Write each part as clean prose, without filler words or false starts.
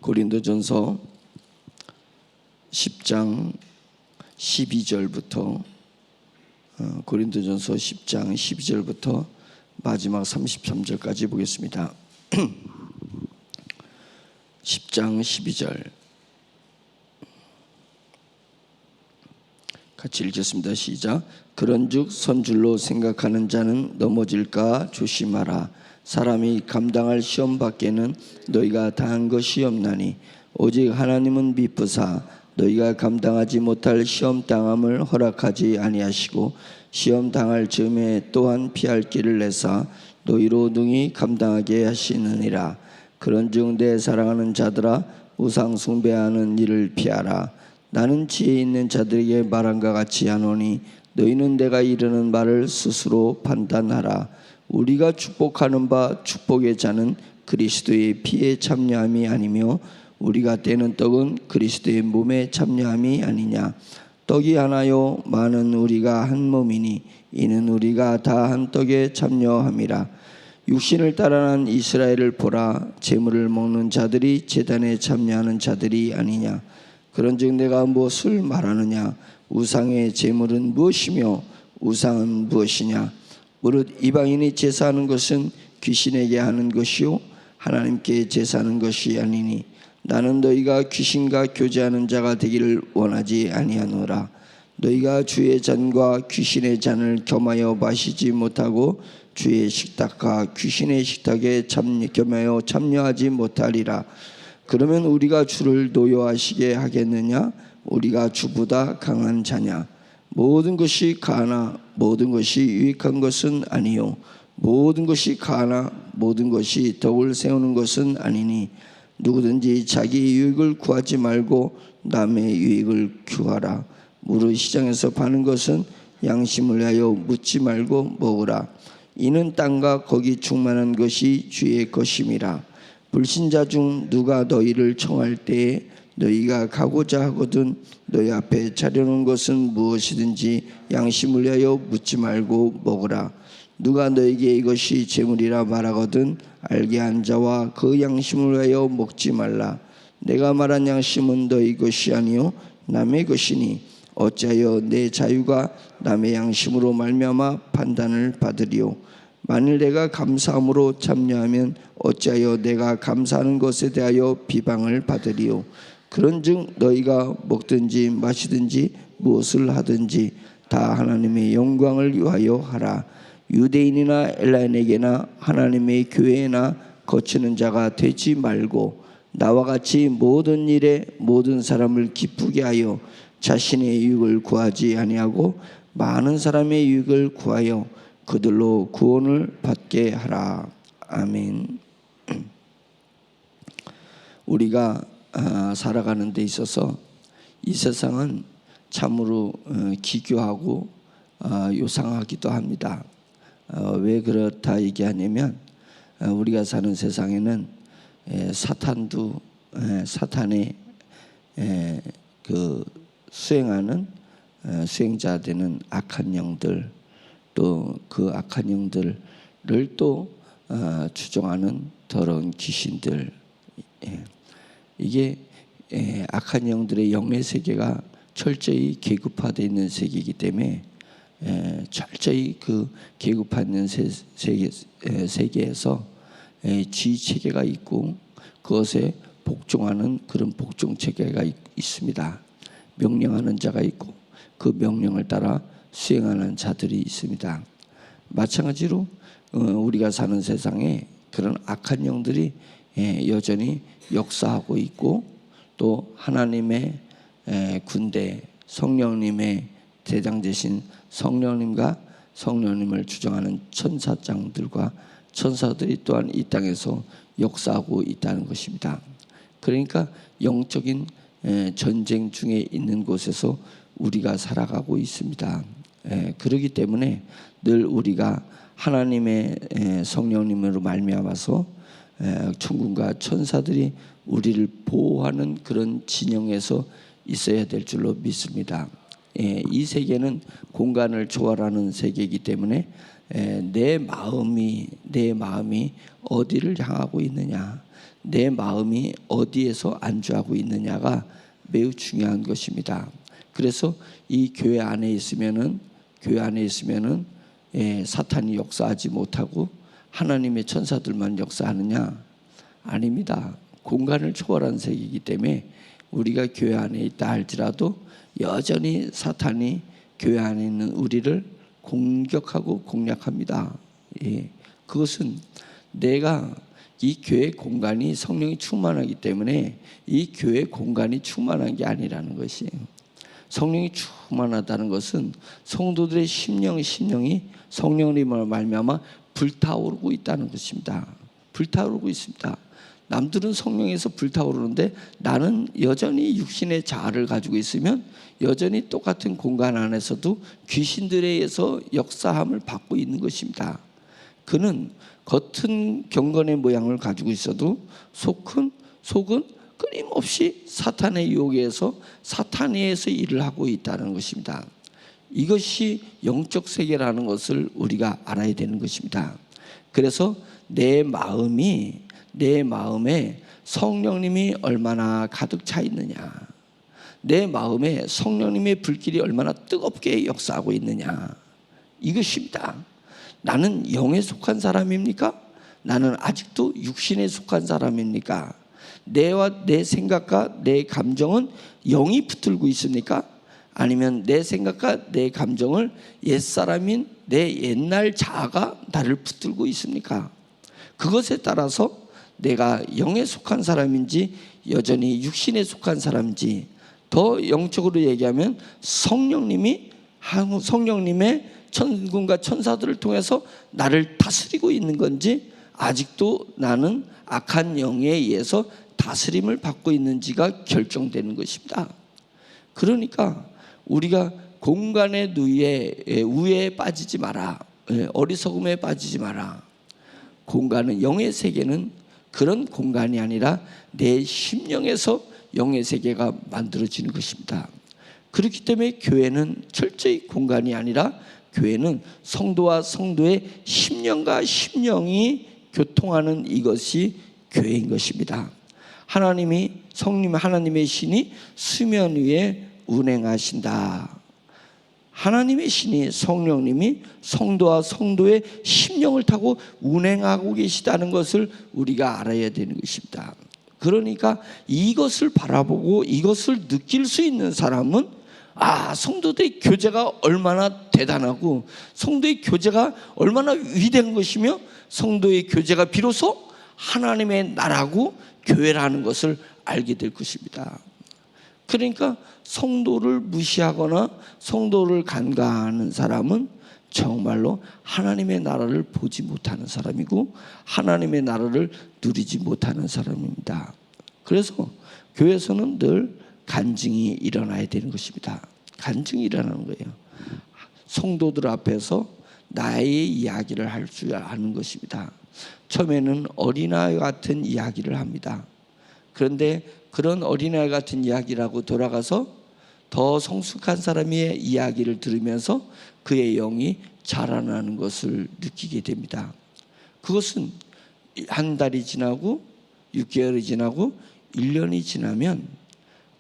고린도전서 10장 12절부터 고린도전서 10장 12절부터 마지막 33절까지 보겠습니다. 10장 12절 같이 읽겠습니다. 시작. 그런즉 선줄로 생각하는 자는 넘어질까 조심하라. 사람이 감당할 시험 밖에는 너희가 다한 것이 없나니 오직 하나님은 미쁘사 너희가 감당하지 못할 시험 당함을 허락하지 아니하시고 시험 당할 즈음에 또한 피할 길을 내사 너희로 능히 감당하게 하시느니라. 그런즉 내 사랑하는 자들아 우상 숭배하는 일을 피하라. 나는 지혜 있는 자들에게 말한과 같이 하노니 너희는 내가 이르는 말을 스스로 판단하라. 우리가 축복하는 바 축복의 자는 그리스도의 피에 참여함이 아니며 우리가 떼는 떡은 그리스도의 몸에 참여함이 아니냐. 떡이 하나요 많은 우리가 한 몸이니 이는 우리가 다 한 떡에 참여함이라. 육신을 따라난 이스라엘을 보라. 제물을 먹는 자들이 제단에 참여하는 자들이 아니냐. 그런즉 내가 무엇을 말하느냐. 우상의 제물은 무엇이며 우상은 무엇이냐. 무릇 이방인이 제사하는 것은 귀신에게 하는 것이요 하나님께 제사하는 것이 아니니 나는 너희가 귀신과 교제하는 자가 되기를 원하지 아니하노라. 너희가 주의 잔과 귀신의 잔을 겸하여 마시지 못하고 주의 식탁과 귀신의 식탁에 겸하여 참여하지 못하리라. 그러면 우리가 주를 노여하시게 하겠느냐? 우리가 주보다 강한 자냐? 모든 것이 가하나 모든 것이 유익한 것은 아니요 모든 것이 가하나 모든 것이 덕을 세우는 것은 아니니 누구든지 자기 유익을 구하지 말고 남의 유익을 구하라. 무릇 시장에서 파는 것은 양심을 위하여 묻지 말고 먹으라. 이는 땅과 거기 충만한 것이 주의 것임이라. 불신자 중 누가 너희를 청할 때에 너희가 가고자 하거든 너희 앞에 차려놓은 것은 무엇이든지 양심을 위하여 묻지 말고 먹으라. 누가 너희에게 이것이 재물이라 말하거든 알게 한 자와 그 양심을 위하여 먹지 말라. 내가 말한 양심은 너희 것이 아니요 남의 것이니 어찌하여 내 자유가 남의 양심으로 말미암아 판단을 받으리요. 만일 내가 감사함으로 참여하면 어찌하여 내가 감사하는 것에 대하여 비방을 받으리요. 그런즉 너희가 먹든지 마시든지 무엇을 하든지 다 하나님의 영광을 위하여 하라. 유대인이나 엘라인에게나 하나님의 교회나 거치는 자가 되지 말고 나와 같이 모든 일에 모든 사람을 기쁘게 하여 자신의 유익을 구하지 아니하고 많은 사람의 유익을 구하여 그들로 구원을 받게 하라. 아멘. 우리가 살아가는 데 있어서 이 세상은 참으로 기교하고 요상하기도 합니다. 왜 그렇다 얘기하냐면 우리가 사는 세상에는 사탄도 사탄의 그 수행하는 수행자 되는 악한 영들 또 그 악한 영들을 또 추종하는 더러운 귀신들 이게 악한 영들의 영의 세계가 철저히 계급화되어 있는 세계이기 때문에 철저히 그 계급화된 세계에서 지체계가 있고 그것에 복종하는 그런 복종 체계가 있습니다. 명령하는 자가 있고 그 명령을 따라 수행하는 자들이 있습니다. 마찬가지로 우리가 사는 세상에 그런 악한 영들이 여전히 역사하고 있고 또 하나님의 군대 성령님의 대장 되신 성령님과 성령님을 주장하는 천사장들과 천사들이 또한 이 땅에서 역사하고 있다는 것입니다. 그러니까 영적인 전쟁 중에 있는 곳에서 우리가 살아가고 있습니다. 그렇기 때문에 늘 우리가 하나님의 성령님으로 말미암아서 천군과 천사들이 우리를 보호하는 그런 진영에서 있어야 될 줄로 믿습니다. 이 세계는 공간을 초월하는 세계이기 때문에 내 마음이 어디를 향하고 있느냐, 내 마음이 어디에서 안주하고 있느냐가 매우 중요한 것입니다. 그래서 이 교회 안에 있으면은 사탄이 역사하지 못하고 하나님의 천사들만 역사하느냐? 아닙니다. 공간을 초월한 세계이기 때문에 우리가 교회 안에 있다 할지라도 여전히 사탄이 교회 안에 있는 우리를 공격하고 공략합니다. 그것은 내가 이 교회 공간이 성령이 충만하기 때문에 이 교회 공간이 충만한 게 아니라는 것이에요. 성령이 충만하다는 것은 성도들의 심령이 성령님을 말미암아 불타오르고 있다는 것입니다. 불타오르고 있습니다. 남들은 성령에서 불타오르는데 나는 여전히 육신의 자아를 가지고 있으면 여전히 똑같은 공간 안에서도 귀신들에 의해서 역사함을 받고 있는 것입니다. 그는 겉은 경건의 모양을 가지고 있어도 속은 끊임없이 사탄의 유혹에서 사탄에서 일을 하고 있다는 것입니다. 이것이 영적 세계라는 것을 우리가 알아야 되는 것입니다. 그래서 내 마음에 성령님이 얼마나 가득 차 있느냐, 내 마음에 성령님의 불길이 얼마나 뜨겁게 역사하고 있느냐, 이것입니다. 나는 영에 속한 사람입니까? 나는 아직도 육신에 속한 사람입니까? 내와 내 생각과 내 감정은 영이 붙들고 있습니까? 아니면 내 생각과 내 감정을 옛사람인 내 옛날 자아가 나를 붙들고 있습니까? 그것에 따라서 내가 영에 속한 사람인지 여전히 육신에 속한 사람인지, 더 영적으로 얘기하면 성령님의 천군과 천사들을 통해서 나를 다스리고 있는 건지, 아직도 나는 악한 영에 의해서 다스림을 받고 있는지가 결정되는 것입니다. 그러니까 우리가 공간의 우애에 빠지지 마라, 어리석음에 빠지지 마라. 공간은, 영의 세계는 그런 공간이 아니라 내 심령에서 영의 세계가 만들어지는 것입니다. 그렇기 때문에 교회는 철저히 공간이 아니라 교회는 성도와 성도의 심령과 심령이 교통하는 이것이 교회인 것입니다. 하나님의 신이 수면 위에 운행하신다. 하나님의 신이, 성령님이 성도와 성도의 심령을 타고 운행하고 계시다는 것을 우리가 알아야 되는 것입니다. 그러니까 이것을 바라보고 이것을 느낄 수 있는 사람은 성도들의 교제가 얼마나 대단하고 성도의 교제가 얼마나 위대한 것이며 성도의 교제가 비로소 하나님의 나라고 교회라는 것을 알게 될 것입니다. 그러니까 성도를 무시하거나 성도를 간과하는 사람은 정말로 하나님의 나라를 보지 못하는 사람이고 하나님의 나라를 누리지 못하는 사람입니다. 그래서 교회에서는 늘 간증이 일어나야 되는 것입니다. 간증이 일어나는 거예요. 성도들 앞에서 나의 이야기를 할 줄 아는 것입니다. 처음에는 어린아이 같은 이야기를 합니다. 그런데 그런 어린아이 같은 이야기라고 돌아가서 더 성숙한 사람의 이야기를 들으면서 그의 영이 자라나는 것을 느끼게 됩니다. 그것은 한 달이 지나고 6개월이 지나고 1년이 지나면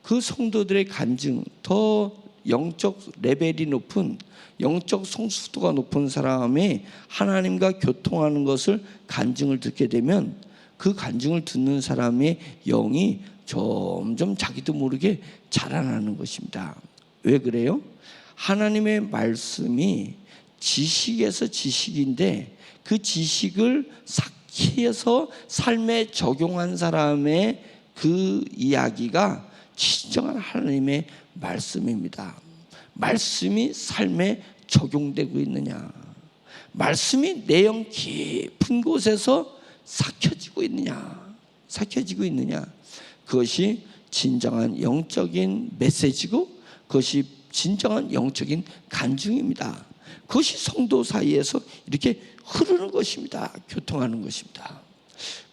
그 성도들의 간증, 더 영적 레벨이 높은, 영적 성숙도가 높은 사람이 하나님과 교통하는 것을 간증을 듣게 되면 그 간증을 듣는 사람의 영이 점점 자기도 모르게 자라나는 것입니다. 왜 그래요? 하나님의 말씀이 지식에서 지식인데 그 지식을 삭히해서 삶에 적용한 사람의 그 이야기가 진정한 하나님의 말씀입니다. 말씀이 삶에 적용되고 있느냐, 말씀이 내용 깊은 곳에서 삭혀지고 있느냐, 그것이 진정한 영적인 메시지고 그것이 진정한 영적인 간증입니다. 그것이 성도 사이에서 이렇게 흐르는 것입니다. 교통하는 것입니다.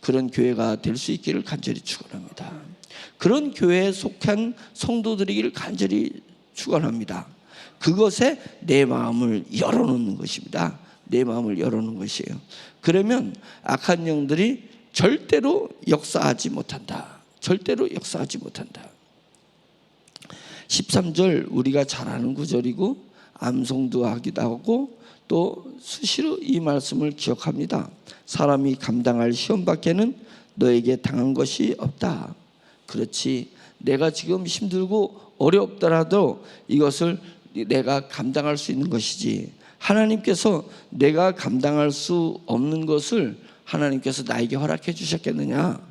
그런 교회가 될 수 있기를 간절히 축원합니다. 그런 교회에 속한 성도들이기를 간절히 축원합니다. 그것에 내 마음을 열어놓는 것입니다. 내 마음을 열어놓는 것이에요. 그러면 악한 영들이 절대로 역사하지 못한다. 절대로 역사하지 못한다. 13절 우리가 잘 아는 구절이고 암송도 하기도 하고 또 수시로 이 말씀을 기억합니다. 사람이 감당할 시험 밖에는 너에게 당한 것이 없다. 그렇지, 내가 지금 힘들고 어렵더라도 이것을 내가 감당할 수 있는 것이지, 하나님께서 내가 감당할 수 없는 것을 하나님께서 나에게 허락해 주셨겠느냐?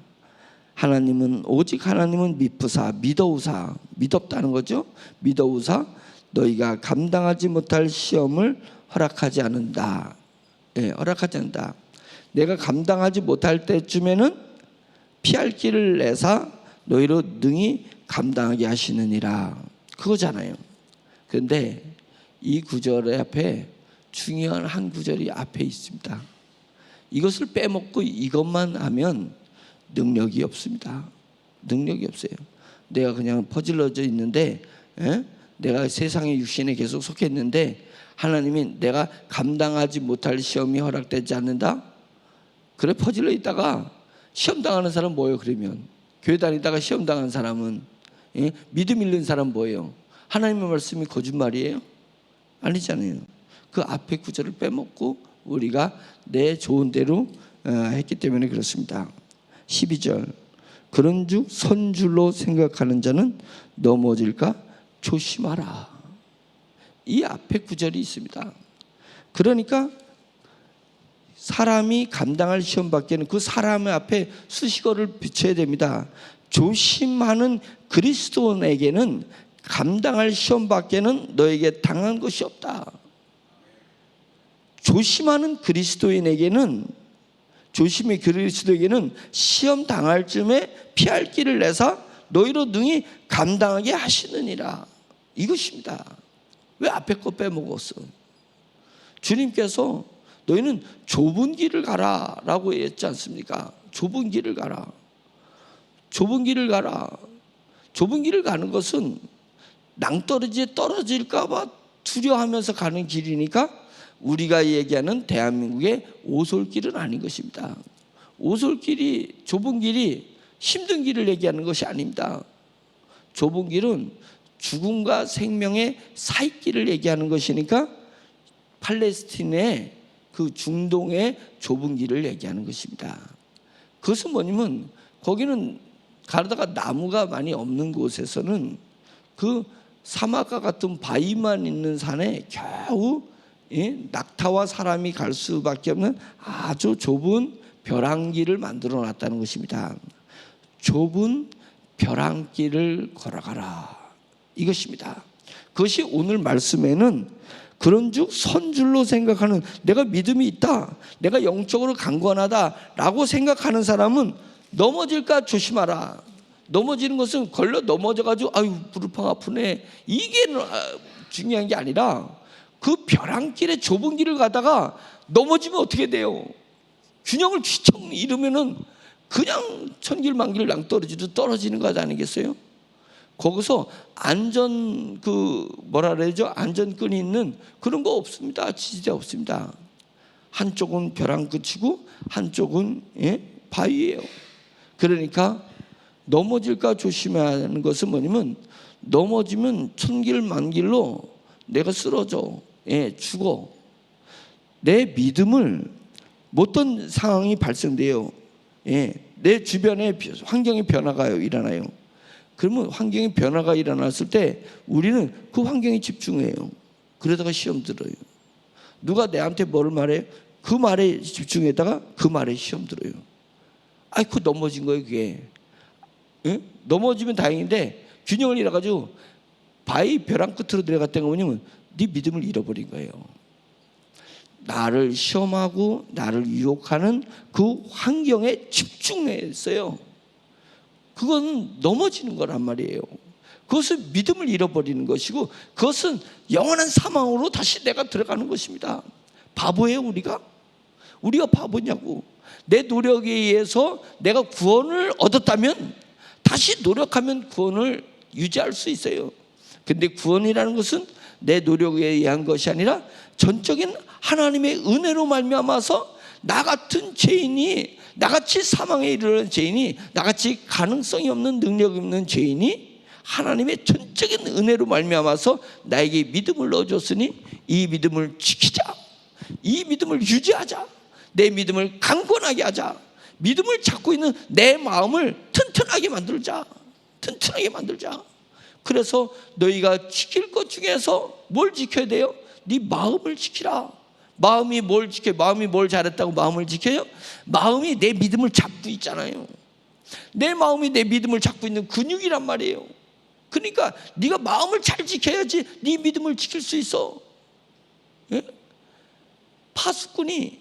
하나님은 오직 하나님은 미쁘사, 믿어우사, 믿었다는 거죠. 믿어우사 너희가 감당하지 못할 시험을 허락하지 않는다. 허락하지 않는다. 내가 감당하지 못할 때쯤에는 피할 길을 내사 너희로 능히 감당하게 하시느니라. 그거잖아요. 그런데 이 구절의 앞에 중요한 한 구절이 앞에 있습니다. 이것을 빼먹고 이것만 하면 능력이 없습니다. 능력이 없어요. 내가 그냥 퍼질러져 있는데, 내가 세상의 육신에 계속 속해 있는데 하나님이 내가 감당하지 못할 시험이 허락되지 않는다? 그래, 퍼질러 있다가 시험 당하는 사람 뭐예요? 그러면 교회 다니다가 시험 당한 사람은, 믿음 잃는 사람 뭐예요? 하나님의 말씀이 거짓말이에요? 아니잖아요. 그 앞에 구절을 빼먹고 우리가 내 좋은 대로 했기 때문에 그렇습니다. 12절 그런즉 선줄로 생각하는 자는 넘어질까 조심하라. 이 앞에 구절이 있습니다. 그러니까 사람이 감당할 시험 밖에는 그 사람의 앞에 수식어를 붙여야 됩니다. 조심하는 그리스도인에게는 감당할 시험 밖에는 너에게 당한 것이 없다. 조심하는 그리스도인에게는, 조심의 그리스도에게는 시험 당할 쯤에 피할 길을 내사 너희로 능히 감당하게 하시느니라. 이것입니다. 왜 앞에 거 빼먹었어? 주님께서 너희는 좁은 길을 가라 라고 했지 않습니까? 좁은 길을 가라. 좁은 길을 가라. 좁은 길을 가는 것은 낭떠러지에 떨어질까 봐 두려워하면서 가는 길이니까 우리가 얘기하는 대한민국의 오솔길은 아닌 것입니다. 오솔길이, 좁은 길이 힘든 길을 얘기하는 것이 아닙니다. 좁은 길은 죽음과 생명의 사이길을 얘기하는 것이니까 팔레스틴의 그 중동의 좁은 길을 얘기하는 것입니다. 그것은 뭐냐면 거기는 가다가 나무가 많이 없는 곳에서는 그 사막과 같은 바위만 있는 산에 겨우 낙타와 사람이 갈 수밖에 없는 아주 좁은 벼랑길을 만들어 놨다는 것입니다. 좁은 벼랑길을 걸어가라, 이것입니다. 그것이 오늘 말씀에는 그런즉 선줄로 생각하는, 내가 믿음이 있다, 내가 영적으로 강건하다라고 생각하는 사람은 넘어질까 조심하라. 넘어지는 것은 걸려 넘어져가지고 아유 무릎 아프네, 이게 중요한 게 아니라 그 벼랑길에 좁은 길을 가다가 넘어지면 어떻게 돼요? 균형을 휘청 잃으면은 그냥 천길만길 낭떠러지도 떨어지는 것 아니겠어요? 거기서 안전 뭐라 그러죠? 안전끈이 있는 그런 거 없습니다. 지지대 없습니다. 한쪽은 벼랑 끝이고 한쪽은 바위예요. 그러니까 넘어질까 조심해야 하는 것은 뭐냐면 넘어지면 천길만길로 내가 쓰러져, 죽어. 내 믿음을 어떤 상황이 발생돼요. 내 주변에 환경의 변화가 일어나요. 그러면 환경의 변화가 일어났을 때 우리는 그 환경에 집중해요. 그러다가 시험 들어요. 누가 내한테 뭐를 말해? 그 말에 집중했다가 그 말에 시험 들어요. 그 넘어진 거예요, 그게. 넘어지면 다행인데 균형을 잃어가지고 바위 벼랑 끝으로 내려갔다는 거 뭐냐면 네 믿음을 잃어버린 거예요. 나를 시험하고 나를 유혹하는 그 환경에 집중했어요. 그건 넘어지는 거란 말이에요. 그것은 믿음을 잃어버리는 것이고 그것은 영원한 사망으로 다시 내가 들어가는 것입니다. 바보예요, 우리가? 우리가 바보냐고. 내 노력에 의해서 내가 구원을 얻었다면 다시 노력하면 구원을 유지할 수 있어요. 근데 구원이라는 것은 내 노력에 의한 것이 아니라 전적인 하나님의 은혜로 말미암아서 나 같은 죄인이 나같이 사망에 이르는 죄인이, 나같이 가능성이 없는 능력이 없는 죄인이 하나님의 전적인 은혜로 말미암아서 나에게 믿음을 넣어줬으니 이 믿음을 지키자, 이 믿음을 유지하자, 내 믿음을 강건하게 하자, 믿음을 잡고 있는 내 마음을 튼튼하게 만들자, 튼튼하게 만들자. 그래서 너희가 지킬 것 중에서 뭘 지켜야 돼요? 네 마음을 지키라. 마음이 뭘 지켜요? 마음이 뭘 잘했다고 마음을 지켜요? 마음이 내 믿음을 잡고 있잖아요. 내 마음이 내 믿음을 잡고 있는 근육이란 말이에요. 그러니까 네가 마음을 잘 지켜야지 네 믿음을 지킬 수 있어. 예? 파수꾼이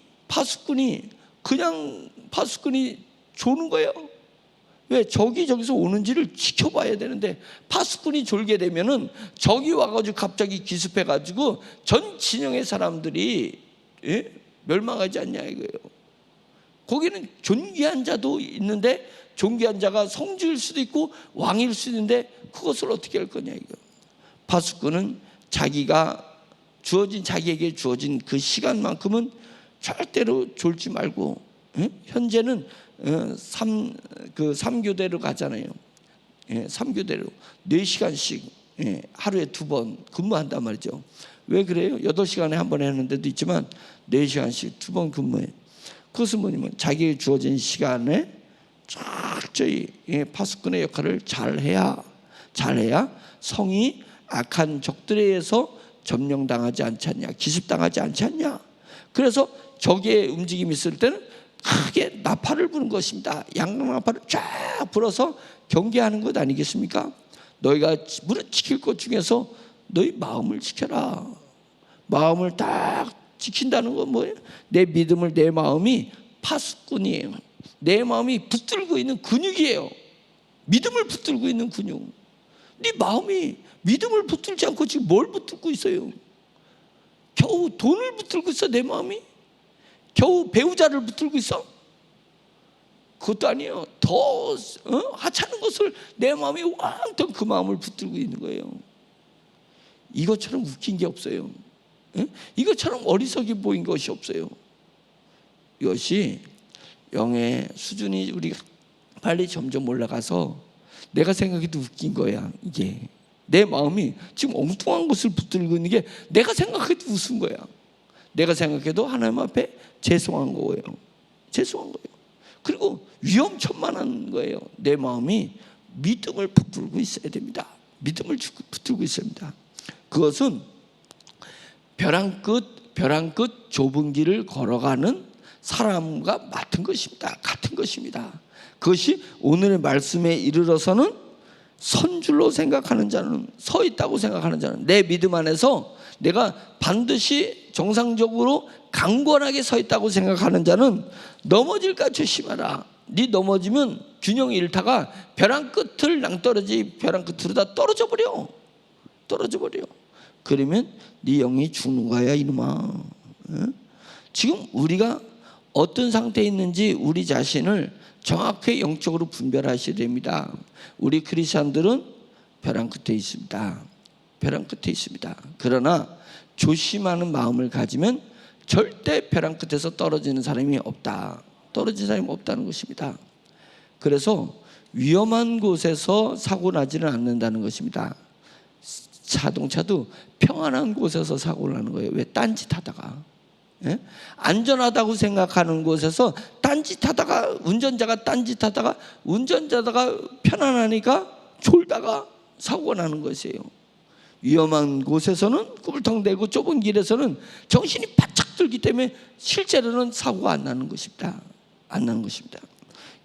그냥 파수꾼이 조는 거예요. 왜? 적이 저기서 오는지를 지켜봐야 되는데, 파수꾼이 졸게 되면은 적이 와가지고 갑자기 기습해가지고 전 진영의 사람들이 멸망하지 않냐 이거예요. 거기는 존귀한 자도 있는데, 존귀한 자가 성주일 수도 있고 왕일 수도 있는데 그것을 어떻게 할 거냐 이거. 파수꾼은 자기에게 주어진 그 시간만큼은 절대로 졸지 말고, 현재는 3교대로 가잖아요. 3교대로 4시간씩 하루에 2번 근무한단 말이죠. 왜 그래요? 8시간에 한 번 하는 데도 있지만 4시간씩 2번 근무해. 그것은 뭐냐면 자기에게 주어진 시간에 철저히 파수꾼의 역할을 잘해야 성이 악한 적들에 의해서 점령당하지 않지 않냐, 기습당하지 않지 않냐. 그래서 적의 움직임이 있을 때는 크게 나팔을 부는 것입니다. 양나팔을 쫙 불어서 경계하는 것 아니겠습니까? 너희가 무릇 지킬 것 중에서 너희 마음을 지켜라. 마음을 딱 지킨다는 건 뭐예요? 내 믿음을, 내 마음이 파수꾼이에요. 내 마음이 붙들고 있는 근육이에요. 믿음을 붙들고 있는 근육. 네 마음이 믿음을 붙들지 않고 지금 뭘 붙들고 있어요? 겨우 돈을 붙들고 있어, 내 마음이? 겨우 배우자를 붙들고 있어? 그것도 아니에요. 더 하찮은 것을 내 마음이 왕창 그 마음을 붙들고 있는 거예요. 이것처럼 웃긴 게 없어요. 이것처럼 어리석이 보인 것이 없어요. 이것이 영의 수준이 우리가 빨리 점점 올라가서 내가 생각해도 웃긴 거야. 이게 내 마음이 지금 엉뚱한 것을 붙들고 있는 게 내가 생각해도 웃은 거야. 내가 생각해도 하나님 앞에 죄송한 거예요. 죄송한 거예요. 그리고 위험천만한 거예요. 내 마음이 믿음을 붙들고 있어야 됩니다. 믿음을 붙들고 있어야 합니다. 그것은 벼랑 끝 좁은 길을 걸어가는 사람과 같은 것입니다. 그것이 오늘의 말씀에 이르러서는 선줄로 생각하는 자는, 서 있다고 생각하는 자는, 내 믿음 안에서 내가 반드시 정상적으로 강건하게 서 있다고 생각하는 자는 넘어질까 조심하라. 네 넘어지면 균형이 잃다가 벼랑 끝을 낭떠러지 벼랑 끝으로 다 떨어져 버려. 그러면 네 영이 죽는 거야, 이놈아. 지금 우리가 어떤 상태에 있는지 우리 자신을 정확히 영적으로 분별하셔야 됩니다. 우리 크리스천들은 벼랑 끝에 있습니다. 그러나 조심하는 마음을 가지면 절대 벼랑 끝에서 떨어지는 사람이 없다. 떨어진 사람이 없다는 것입니다. 그래서 위험한 곳에서 사고 나지는 않는다는 것입니다. 자동차도 평안한 곳에서 사고를 나는 거예요. 왜? 딴짓하다가, 안전하다고 생각하는 곳에서 딴짓하다가, 운전자가 편안하니까 졸다가 사고가 나는 것이에요. 위험한 곳에서는 꾸불텅대고 좁은 길에서는 정신이 바짝 들기 때문에 실제로는 사고가 안 나는 것입니다.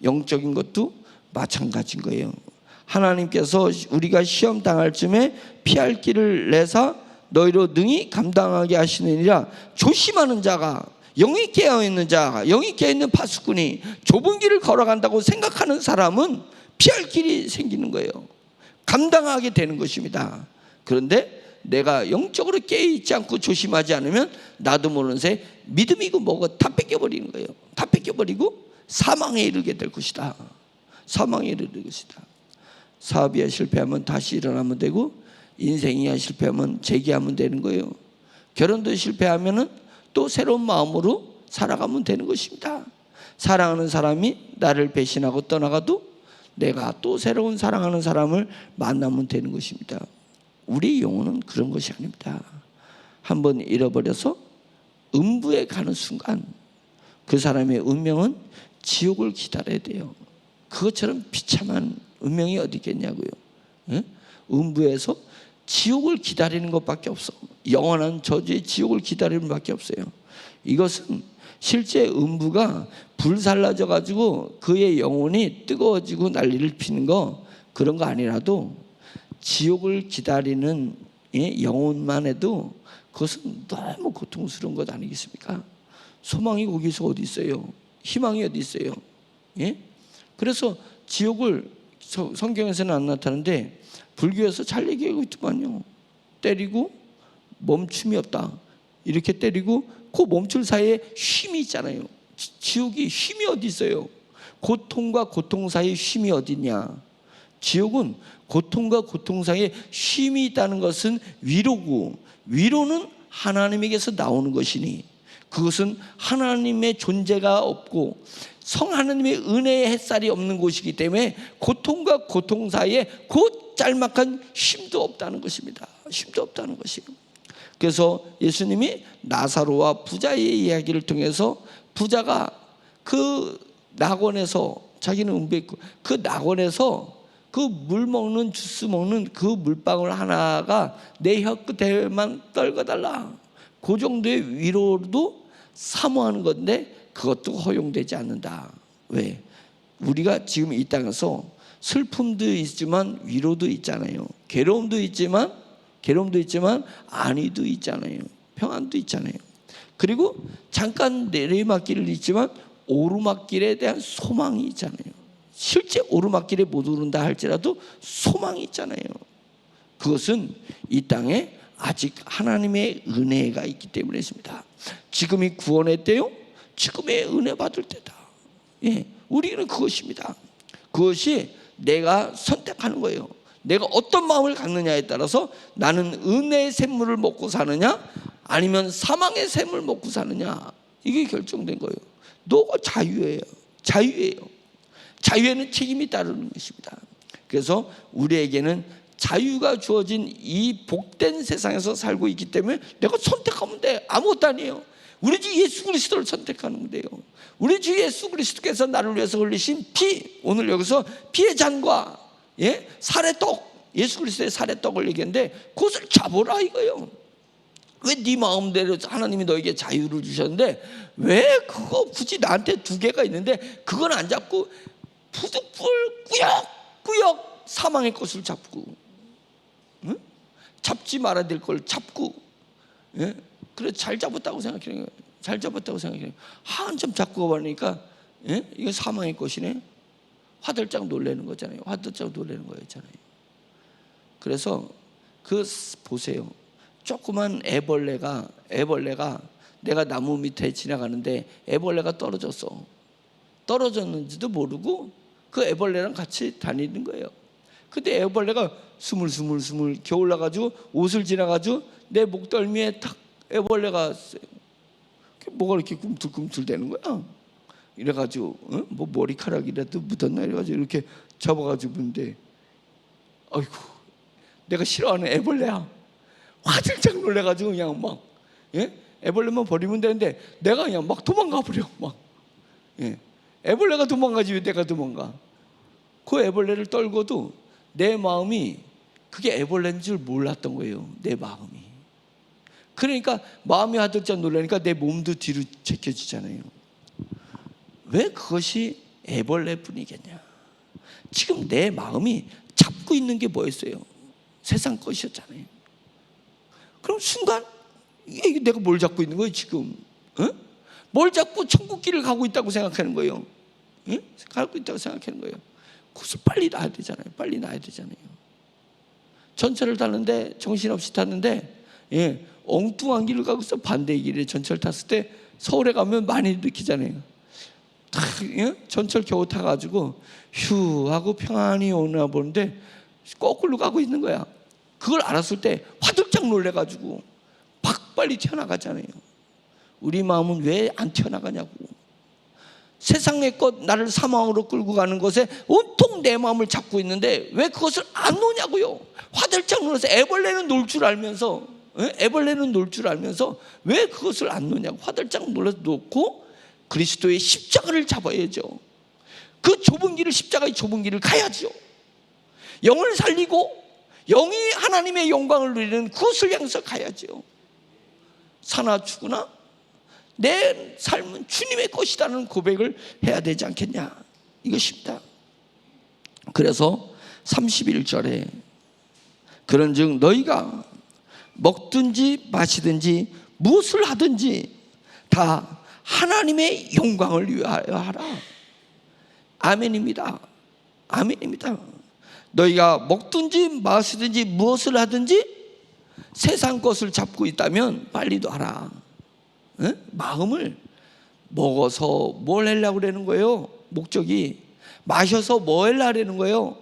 영적인 것도 마찬가지인 거예요. 하나님께서 우리가 시험 당할 쯤에 피할 길을 내사 너희로 능히 감당하게 하시느니라. 조심하는 자가, 영이 깨어있는 자가, 영이 깨어있는 파수꾼이 좁은 길을 걸어간다고 생각하는 사람은 피할 길이 생기는 거예요. 감당하게 되는 것입니다. 그런데 내가 영적으로 깨어있지 않고 조심하지 않으면 나도 모르는 새 믿음이고 뭐고 다 뺏겨버리는 거예요. 다 뺏겨버리고 사망에 이르게 될 것이다. 사업이야 실패하면 다시 일어나면 되고, 인생이야 실패하면 재기하면 되는 거예요. 결혼도 실패하면 또 새로운 마음으로 살아가면 되는 것입니다. 사랑하는 사람이 나를 배신하고 떠나가도 내가 또 새로운 사랑하는 사람을 만나면 되는 것입니다. 우리 영혼은 그런 것이 아닙니다. 한번 잃어버려서 음부에 가는 순간 그 사람의 운명은 지옥을 기다려야 돼요. 그것처럼 비참한 운명이 어디 있겠냐고요. 예? 음부에서 지옥을 기다리는 것밖에 없어. 영원한 저주의 지옥을 기다리는 것밖에 없어요. 이것은 실제 음부가 불살라져 가지고 그의 영혼이 뜨거워지고 난리를 피는 거, 그런 거 아니라도 지옥을 기다리는 영혼만 해도 그것은 너무 고통스러운 것 아니겠습니까? 소망이 거기서 어디 있어요? 희망이 어디 있어요? 예? 그래서 지옥을 성경에서는 안 나타나는데 불교에서 잘 얘기하고 있더만요. 때리고 멈춤이 없다. 이렇게 때리고 그 멈출 사이에 쉼이 있잖아요. 지옥이 쉼이 어디 있어요? 고통과 고통 사이에 쉼이 어디 있냐? 지옥은 고통과 고통 사이에 쉼이 있다는 것은 위로고, 위로는 하나님에게서 나오는 것이니 그것은 하나님의 존재가 없고 성 하나님의 은혜의 햇살이 없는 곳이기 때문에 고통과 고통 사이에 그 짤막한 쉼도 없다는 것입니다. 쉼도 없다는 것이에요. 그래서 예수님이 나사로와 부자의 이야기를 통해서 부자가 그 낙원에서, 자기는 음부에 있고 그 낙원에서 그 물 먹는, 주스 먹는 그 물방울 하나가 내 혀끝에만 떨궈달라, 그 정도의 위로도 사모하는 건데 그것도 허용되지 않는다. 왜? 우리가 지금 이 땅에서 슬픔도 있지만 위로도 있잖아요. 괴로움도 있지만 안위도 있잖아요. 평안도 있잖아요. 그리고 잠깐 내리막길을 있지만 오르막길에 대한 소망이 있잖아요. 실제 오르막길에 못 오른다 할지라도 소망이 있잖아요. 그것은 이 땅에 아직 하나님의 은혜가 있기 때문이었습니다. 지금이 구원의 때요, 지금의 은혜 받을 때다. 예, 우리는 그것입니다. 그것이 내가 선택하는 거예요. 내가 어떤 마음을 갖느냐에 따라서 나는 은혜의 샘물을 먹고 사느냐 아니면 사망의 샘을 먹고 사느냐, 이게 결정된 거예요. 너가 자유예요. 자유에는 책임이 따르는 것입니다. 그래서 우리에게는 자유가 주어진 이 복된 세상에서 살고 있기 때문에 내가 선택하면 돼. 아무것도 아니에요. 우리 주 예수 그리스도를 선택하는 돼요. 우리 주 예수 그리스도께서 나를 위해서 흘리신 피, 오늘 여기서 피의 잔과 사레떡, 예수 그리스도의 사레떡을 얘기했는데 그것을 잡으라 이거예요. 왜 네 마음대로 하나님이 너에게 자유를 주셨는데 왜 그거 굳이 나한테 두 개가 있는데 그건 안 잡고 부득불 꾸역꾸역 사망의 것을 잡고, 응? 잡지 말아야 될 걸 잡고, 예? 그래 잘 잡았다고 생각해요. 잘 잡았다고 생각해요. 한참 잡고 가보니까 이거 사망의 것이네. 화들짝 놀라는 거잖아요. 화들짝 놀라는 거였잖아요. 그래서 그 보세요. 조그만 애벌레가 내가 나무 밑에 지나가는데 애벌레가 떨어졌는지도 모르고 그 애벌레랑 같이 다니는 거예요. 근데 애벌레가 스물스물 겨울 나가지고 옷을 지나가지고 내 목덜미에 탁 애벌레가 왔어요. 뭐가 이렇게 꿈틀꿈틀 대는 거야. 이래가지고 뭐 머리카락이라도 묻었나 이래가지고 이렇게 잡아가지고 보는데 아이고 내가 싫어하는 애벌레야. 화들짝 놀래가지고 그냥 막 애벌레만 버리면 되는데 내가 그냥 막 도망가 버려. 막 애벌레가 도망가지 왜 내가 도망가. 그 애벌레를 떨고도 내 마음이 그게 애벌레인 줄 몰랐던 거예요. 내 마음이. 그러니까 마음이 화들짝 놀라니까 내 몸도 뒤로 제껴지잖아요. 왜 그것이 애벌레뿐이겠냐. 지금 내 마음이 잡고 있는 게 뭐였어요? 세상 것이었잖아요. 그럼 순간 이게 내가 뭘 잡고 있는 거예요 지금? 뭘 잡고 천국길을 가고 있다고 생각하는 거예요. 가고 있다고 생각하는 거예요. 그것을 빨리 놔야 되잖아요. 전철을 타는데 정신없이 탔는데 엉뚱한 길을 가고 있어. 반대의 길에 전철 탔을 때 서울에 가면 많이 느끼잖아요. 전철 겨우 타가지고 휴 하고 평안히 오나 보는데 거꾸로 가고 있는 거야. 그걸 알았을 때 화들짝 놀래가지고 막 빨리 튀어나가잖아요. 우리 마음은 왜 안 튀어나가냐고. 세상의 것, 나를 사망으로 끌고 가는 것에 온통 내 마음을 잡고 있는데 왜 그것을 안 놓냐고요. 화들짝 놀라서 애벌레는 놀 줄 알면서, 애벌레는 놀 줄 알면서 왜 그것을 안 놓냐고 화들짝 놀라서 놓고 그리스도의 십자가를 잡아야죠. 그 좁은 길을, 십자가의 좁은 길을 가야죠. 영을 살리고 영이 하나님의 영광을 누리는 그것을 향해서 가야죠. 사나 죽으나 내 삶은 주님의 것이라는 고백을 해야 되지 않겠냐, 이것입니다. 그래서 31절에 그런즉 너희가 먹든지 마시든지 무엇을 하든지 다 하나님의 영광을 위하여 하라. 아멘입니다. 아멘입니다. 너희가 먹든지 마시든지 무엇을 하든지 세상 것을 잡고 있다면 빨리 놔라. 마음을 먹어서 뭘 하려고 그러는 거예요? 목적이 마셔서 뭐 하려고 그러는 거예요?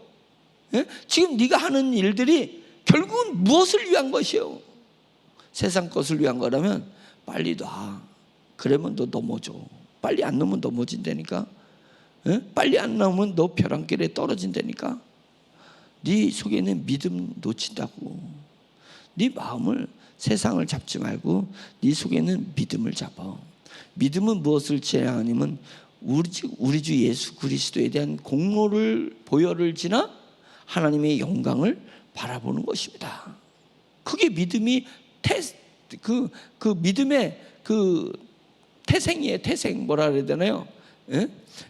지금 네가 하는 일들이 결국은 무엇을 위한 것이에요? 세상 것을 위한 거라면 빨리 놔. 그러면 너 넘어져. 빨리 안 놓으면 넘어진다니까. 빨리 안 나오면 너 벼랑길에 떨어진다니까. 네 속에 있는 믿음 놓친다고. 네 마음을, 세상을 잡지 말고 네 속에 있는 믿음을 잡아. 믿음은 무엇을 지향하냐면 우리 주 예수 그리스도에 대한 공로를, 보혈을 지나 하나님의 영광을 바라보는 것입니다. 그게 믿음이 그 믿음의 그 태생이에요. 태생, 뭐라 그래야 되나요?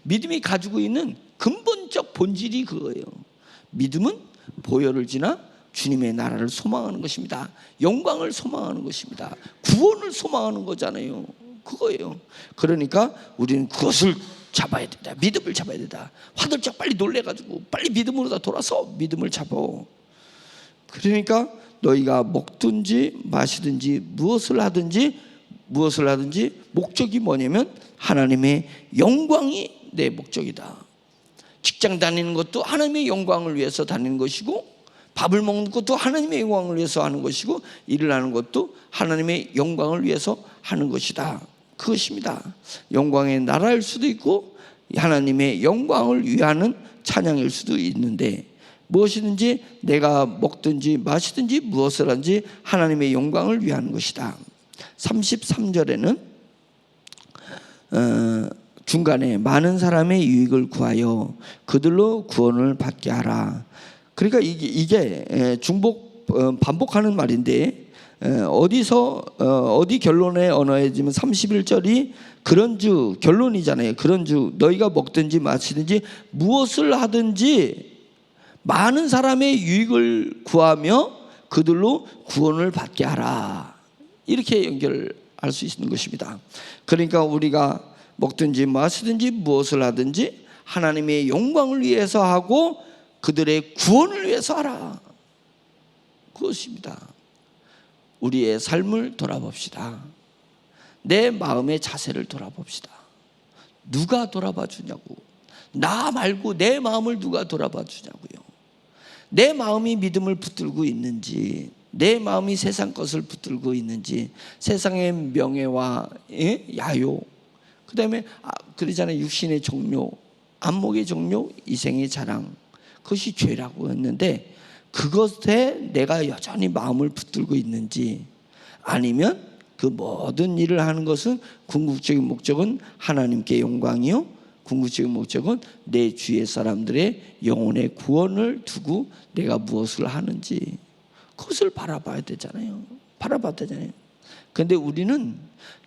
믿음이 가지고 있는 근본적 본질이 그거예요. 믿음은 보혈을 지나 주님의 나라를 소망하는 것입니다. 영광을 소망하는 것입니다. 구원을 소망하는 거잖아요. 그거예요. 그러니까 우리는 그것을 잡아야 된다. 믿음을 잡아야 된다. 화들짝 빨리 놀래가지고 빨리 믿음으로 다 돌아서 믿음을 잡아. 그러니까 너희가 먹든지 마시든지 무엇을 하든지 목적이 뭐냐면 하나님의 영광이 내 목적이다. 직장 다니는 것도 하나님의 영광을 위해서 다니는 것이고, 밥을 먹는 것도 하나님의 영광을 위해서 하는 것이고, 일을 하는 것도 하나님의 영광을 위해서 하는 것이다. 그것입니다. 영광의 나라일 수도 있고 하나님의 영광을 위하는 찬양일 수도 있는데, 무엇이든지 내가 먹든지 마시든지 무엇을 하든지 하나님의 영광을 위하는 것이다. 33절에는 중간에 많은 사람의 유익을 구하여 그들로 구원을 받게 하라. 그러니까 이게 중복 반복하는 말인데, 어디 결론의 언어에 지금 31절이 그런즉 결론이잖아요. 그런즉 너희가 먹든지 마시든지 무엇을 하든지 많은 사람의 유익을 구하며 그들로 구원을 받게 하라. 이렇게 연결할 수 있는 것입니다. 그러니까 우리가 먹든지 마시든지 무엇을 하든지 하나님의 영광을 위해서 하고 그들의 구원을 위해서 하라. 그것입니다. 우리의 삶을 돌아봅시다. 내 마음의 자세를 돌아봅시다. 누가 돌아봐 주냐고. 나 말고 내 마음을 누가 돌아봐 주냐고요. 내 마음이 믿음을 붙들고 있는지, 내 마음이 세상 것을 붙들고 있는지, 세상의 명예와 야욕, 그 다음에 그러잖아요. 육신의 종료, 안목의 종료, 이생의 자랑, 그것이 죄라고 했는데 그것에 내가 여전히 마음을 붙들고 있는지, 아니면 그 모든 일을 하는 것은 궁극적인 목적은 하나님께 영광이요, 궁극적인 목적은 내 주위의 사람들의 영혼의 구원을 두고 내가 무엇을 하는지, 그것을 바라봐야 되잖아요. 바라봐야 되잖아요. 그런데 우리는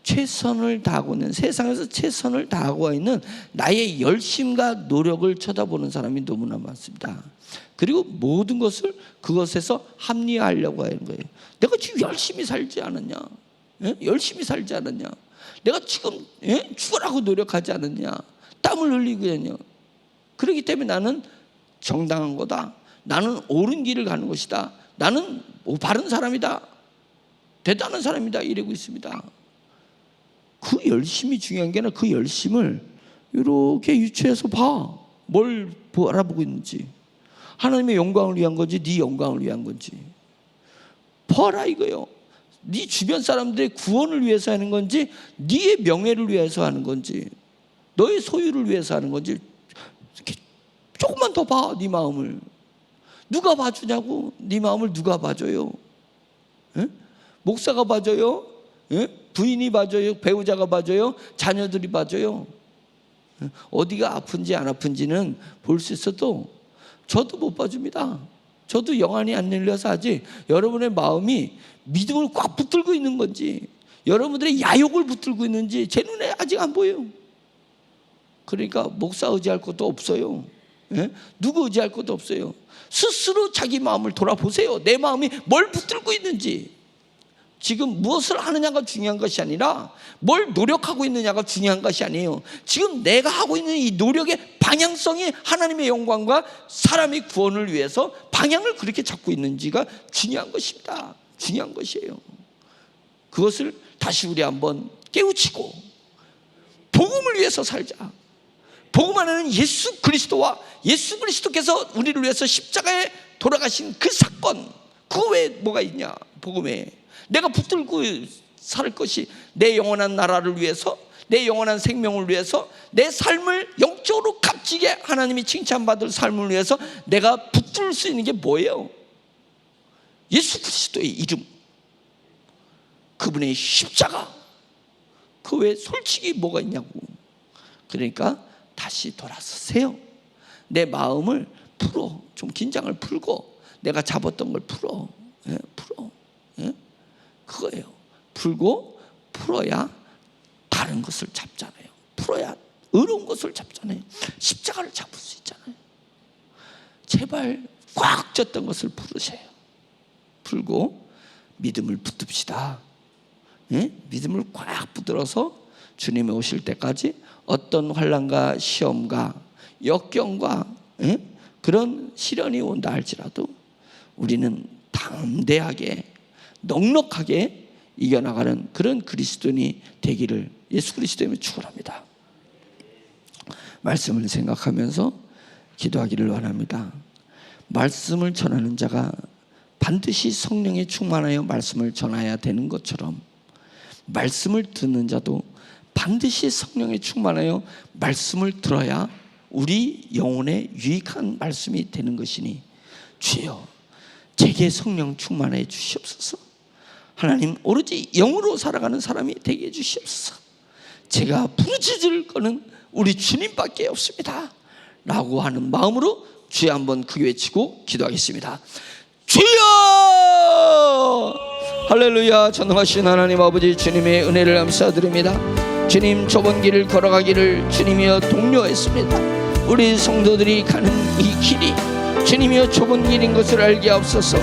최선을 다하고 있는, 세상에서 최선을 다하고 있는 나의 열심과 노력을 쳐다보는 사람이 너무나 많습니다. 그리고 모든 것을 그것에서 합리화하려고 하는 거예요. 내가 지금 열심히 살지 않았냐? 열심히 살지 않았냐? 내가 지금 죽으라고 노력하지 않았냐? 땀을 흘리고 있냐? 그렇기 때문에 나는 정당한 거다. 나는 옳은 길을 가는 것이다. 나는 바른 사람이다. 대단한 사람이다. 이러고 있습니다. 그 열심이 중요한 게 아니라 그 열심을 이렇게 유추해서 봐. 뭘 알아보고 있는지. 하나님의 영광을 위한 건지 네 영광을 위한 건지 봐라 이거요. 네 주변 사람들의 구원을 위해서 하는 건지 네의 명예를 위해서 하는 건지 너의 소유를 위해서 하는 건지. 이렇게 조금만 더 봐. 네 마음을 누가 봐주냐고. 네 마음을 누가 봐줘요? 에? 목사가 봐줘요? 에? 부인이 봐줘요? 배우자가 봐줘요? 자녀들이 봐줘요? 에? 어디가 아픈지 안 아픈지는 볼 수 있어도 저도 못 봐줍니다. 저도 영안이 안 열려서 아직 여러분의 마음이 믿음을 꽉 붙들고 있는 건지, 여러분들의 야욕을 붙들고 있는지 제 눈에 아직 안 보여요. 그러니까 목사 의지할 것도 없어요. 예? 누구 의지할 것도 없어요. 스스로 자기 마음을 돌아보세요. 내 마음이 뭘 붙들고 있는지. 지금 무엇을 하느냐가 중요한 것이 아니라 뭘 노력하고 있느냐가 중요한 것이 아니에요. 지금 내가 하고 있는 이 노력의 방향성이 하나님의 영광과 사람의 구원을 위해서 방향을 그렇게 잡고 있는지가 중요한 것입니다. 중요한 것이에요. 그것을 다시 우리 한번 깨우치고 복음을 위해서 살자. 복음 안에는 예수 그리스도와 예수 그리스도께서 우리를 위해서 십자가에 돌아가신 그 사건, 그 외에 뭐가 있냐. 복음에 내가 붙들고 살 것이 내 영원한 나라를 위해서, 내 영원한 생명을 위해서, 내 삶을 영적으로 값지게 하나님이 칭찬받을 삶을 위해서 내가 붙들 수 있는 게 뭐예요? 예수 그리스도의 이름, 그분의 십자가. 그 외에 솔직히 뭐가 있냐고. 그러니까 다시 돌아서세요. 내 마음을 풀어. 좀 긴장을 풀고 내가 잡았던 걸 풀어. 예? 풀어. 예? 그거예요. 풀고 풀어야 다른 것을 잡잖아요. 풀어야 어려운 것을 잡잖아요. 십자가를 잡을 수 있잖아요. 제발 꽉 졌던 것을 풀으세요. 풀고 믿음을 붙듭시다. 예? 믿음을 꽉 붙들어서 주님이 오실 때까지 어떤 환난과 시험과 역경과 그런 시련이 온다 할지라도 우리는 담대하게 넉넉하게 이겨나가는 그런 그리스도인이 되기를 예수 그리스도님을 축원합니다. 말씀을 생각하면서 기도하기를 원합니다. 말씀을 전하는 자가 반드시 성령에 충만하여 말씀을 전해야 되는 것처럼 말씀을 듣는 자도 반드시 성령에 충만하여 말씀을 들어야 우리 영혼에 유익한 말씀이 되는 것이니 주여 제게 성령 충만해 주시옵소서. 하나님 오로지 영으로 살아가는 사람이 되게 해주시옵소서. 제가 부르짖을 거는 우리 주님밖에 없습니다 라고 하는 마음으로 주여 한번 크게 외치고 기도하겠습니다. 주여! 할렐루야. 전능하신 하나님 아버지 주님의 은혜를 감사드립니다. 주님 좁은 길을 걸어가기를 주님이여 독려했습니다. 우리 성도들이 가는 이 길이 주님이여 좁은 길인 것을 알게 하옵소서.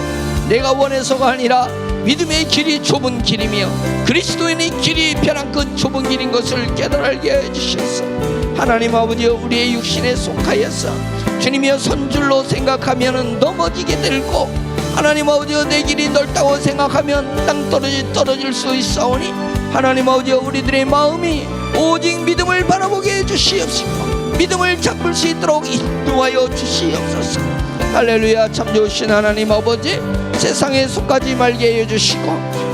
내가 원해서가 아니라 믿음의 길이 좁은 길이며 그리스도인의 길이 벼랑 끝 좁은 길인 것을 깨달아 알게 해주시옵소서. 하나님 아버지여 우리의 육신에 속하여서 주님이여 선줄로 생각하면 넘어지게 될고 하나님 아버지여 내 길이 넓다고 생각하면 땅 떨어질 수 있사오니 하나님 아버지여 우리들의 마음이 오직 믿음을 바라보게 해주시옵시고 믿음을 잡을 수 있도록 인도하여 주시옵소서. 할렐루야. 참 좋으신 하나님 아버지 세상에 속하지 말게 해주시고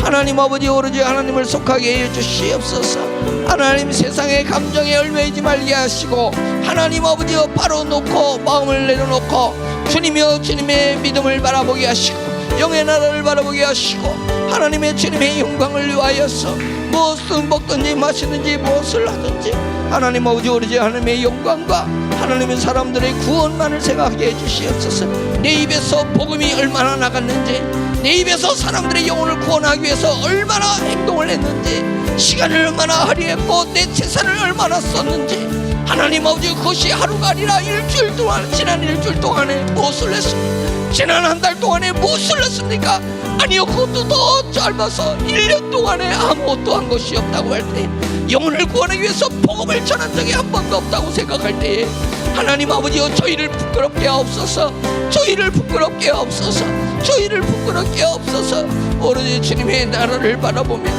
하나님 아버지 오로지 하나님을 속하게 해주시옵소서. 하나님 세상의 감정에 얽매이지 말게 하시고 하나님 아버지여 바로 놓고 마음을 내려놓고 주님이여 주님의 믿음을 바라보게 하시고 영의 나라를 바라보게 하시고 하나님의 주님의 영광을 위하여서 무엇을 먹든지 마시든지 무엇을 하든지 하나님 아버지 오로지 하나님의 영광과 하나님의 사람들의 구원만을 생각하게 해주시옵소서. 내 입에서 복음이 얼마나 나갔는지 내 입에서 사람들의 영혼을 구원하기 위해서 얼마나 행동을 했는지 시간을 얼마나 할애했고 내 재산을 얼마나 썼는지 하나님 아버지 그것이 하루가 아니라 일주일 동안 지난 일주일 동안에 무엇을 했습니까? 지난 한 달 동안에 무엇을 했습니까? 아니요 그것도 더 짧아서 1년 동안에 아무것도 한 것이 없다고 할 때 영혼을 구원하기 위해서 복음을 전한 적이 한 번도 없다고 생각할 때에 하나님 아버지여 저희를 부끄럽게 하옵소서. 저희를 부끄럽게 하옵소서. 저희를 부끄럽게 하옵소서. 오로지 주님의 나라를 바라보며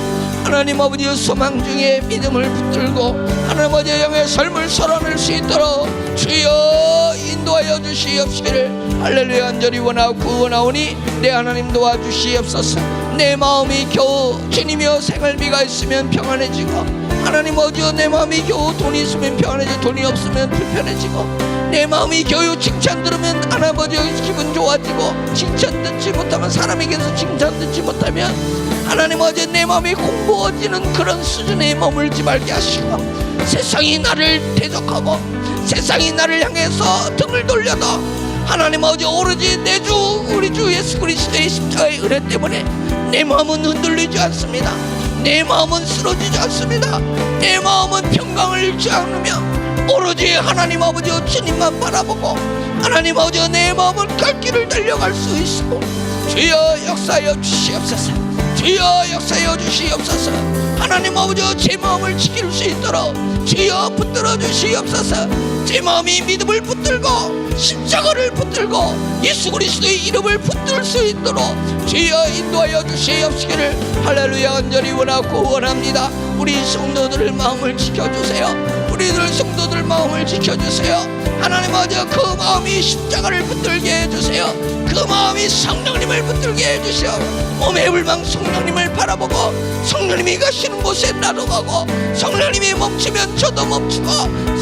하나님 아버지의 소망 중에 믿음을 붙들고 하나님 아버지의 영의 삶을 살아낼 수 있도록 주여 인도하여 주시옵시기를 할렐루야. 간절히 원하고 구원하오니 내 하나님 도와주시옵소서. 내 마음이 겨우 주님이여 생활비가 있으면 평안해지고, 하나님 아버지여 내 마음이 겨우 돈이 있으면 평안해지고, 돈이 없으면 불편해지고, 내 마음이 겨우 칭찬 들으면 하나님 아버지여 기분 좋아지고, 칭찬 듣지 못하면, 사람에게서 칭찬 듣지 못하면 하나님 아버지 내 마음이 공부어지는 그런 수준에 머물지 말게 하시고, 세상이 나를 대적하고 세상이 나를 향해서 등을 돌려도 하나님 아버지 오로지 내 주 우리 주 예수 그리스도의 십자가의 은혜 때문에 내 마음은 흔들리지 않습니다. 내 마음은 쓰러지지 않습니다. 내 마음은 평강을 잃지 않으며 오로지 하나님 아버지여 주님만 바라보고 하나님 아버지여 내 마음은 갈 길을 달려갈 수 있고, 주여 역사하여 주시옵소서. 주여 역사하여 주시옵소서. 하나님 아버지여 제 마음을 지킬 수 있도록 주여 붙들어 주시옵소서. 제 마음이 믿음을 붙들고 십자가를 붙들고 예수 그리스도의 이름을 붙들 수 있도록 주여 인도하여 주시옵시기를 할렐루야 간절히 원하고 원합니다. 우리 성도들의 마음을 지켜주세요. 우리들 성도들 마음을 지켜주세요. 하나님 아버지 그 마음이 십자가를 붙들게 해주세요. 그 마음이 성령님을 붙들게 해주시오. 몸의 불망 성령님을 바라보고 성령님이 가시는 곳에 나도 가고, 성령님이 멈추면 저도 멈추고,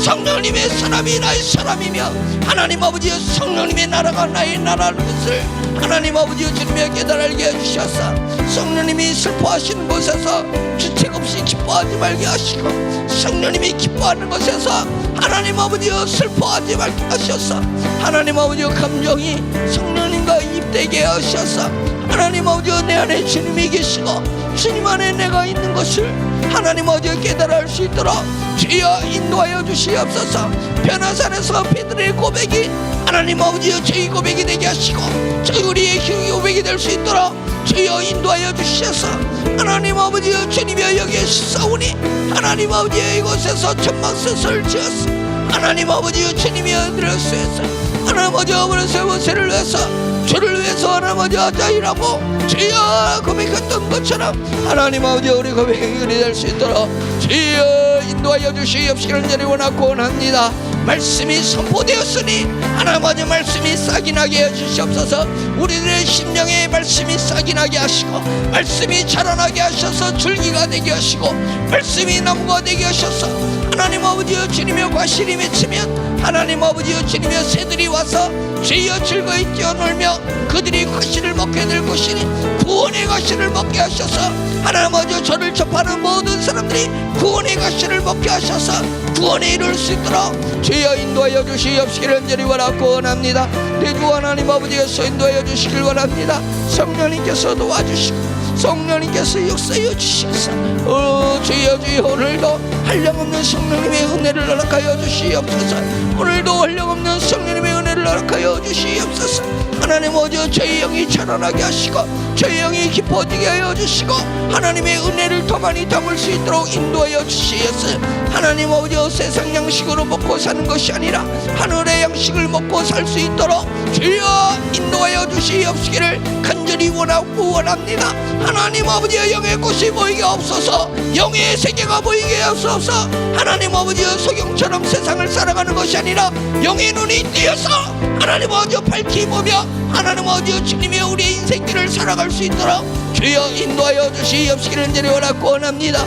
성령님의 사람이 나의 사람이며 하나님 아버지여 성령님의 나라가 나의 나라라는 것을 하나님 아버지여 주님의 깨달게 해주셔서 성령님이 슬퍼하시는 곳에서 주책 없이 기뻐하지 말게 하시고, 성령님이 기뻐하는 곳에서 하나님 아버지여 슬퍼하지 말게 하셔서 하나님 아버지여 감정이 성령님과 입되게 하셔서 하나님 아버지여 내 안에 주님이 계시고 주님 안에 내가 있는 것을 하나님 아버지여 깨달아 할 수 있도록 주여 인도하여 주시옵소서. 변화산에서 베드로의 고백이 하나님 아버지여 저희 고백이 되게 하시고 저희 우리의 고백이 될 수 있도록 주여 인도하여 주셔서 하나님 아버지여 주님이여 여기에 싸우니 하나님 아버지여 이곳에서 천막셋을 지었어. 하나님 아버지여 주님이여 들었소서. 하나님 아버지여 세를 위해서 주를 위해서 하나님 아버지 하자 일하고 주여 고백했던 것처럼 하나님 아버지 우리 고백이 될 수 있도록 주여 인도하여 주시옵시기를 저리 원하고 원합니다. 말씀이 선포되었으니 하나님 아버지 말씀이 싹이 나게 해주시옵소서. 우리들의 심령에 말씀이 싹이 나게 하시고 말씀이 자라나게 하셔서 줄기가 되게 하시고 말씀이 나무가 되게 하셔서 하나님 아버지여 주님의 과실이 맺히면 하나님 아버지여 주님의 새들이 와서 주여 즐거이 뛰어놀며 그들이 과실을 먹게 될 것이니 구원의 과실을 먹게 하셔서 하나님 아버지여 저를 접하는 모든 사람들이 구원의 과실을 먹게 하셔서 구원에 이룰 수 있도록 주여 인도하여 주시옵시기를 간절히 원하고 원합니다. 내 주 하나님 아버지께서 인도하여 주시길 원합니다. 성령님께서 도와주시고 성령님께서 역사하여 주시옵소서. 주여 주여 오늘도 한량없는 성령님의 은혜를 허락하여 주시옵소서. 오늘도 한량없는 성령님의 은혜를 허락하여 주시옵소서. 하나님 아버지여 저희 영이 자라나게 하시고 저희 영이 깊어지게 하여 주시고 하나님의 은혜를 더 많이 담을 수 있도록 인도하여 주시옵소서. 하나님 아버지여 세상 양식으로 먹고 사는 것이 아니라 하늘의 양식을 먹고 살 수 있도록 주여 인도하여 주시옵시기를 간절히 원하고 원합니다. 하나님 아버지여 영의 꽃이 보이게 없어서 영의 세계가 보이게 없어서 하나님 아버지여 소경처럼 세상을 살아가는 것이 아니라 영의 눈이 띄어서 하나님 아버지여 밝히 보며 하나님 아버지여 주님의 우리의 인생길을 살아갈 수 있도록 주여 인도하여 주시옵시기를 간절히 원하고 원합니다.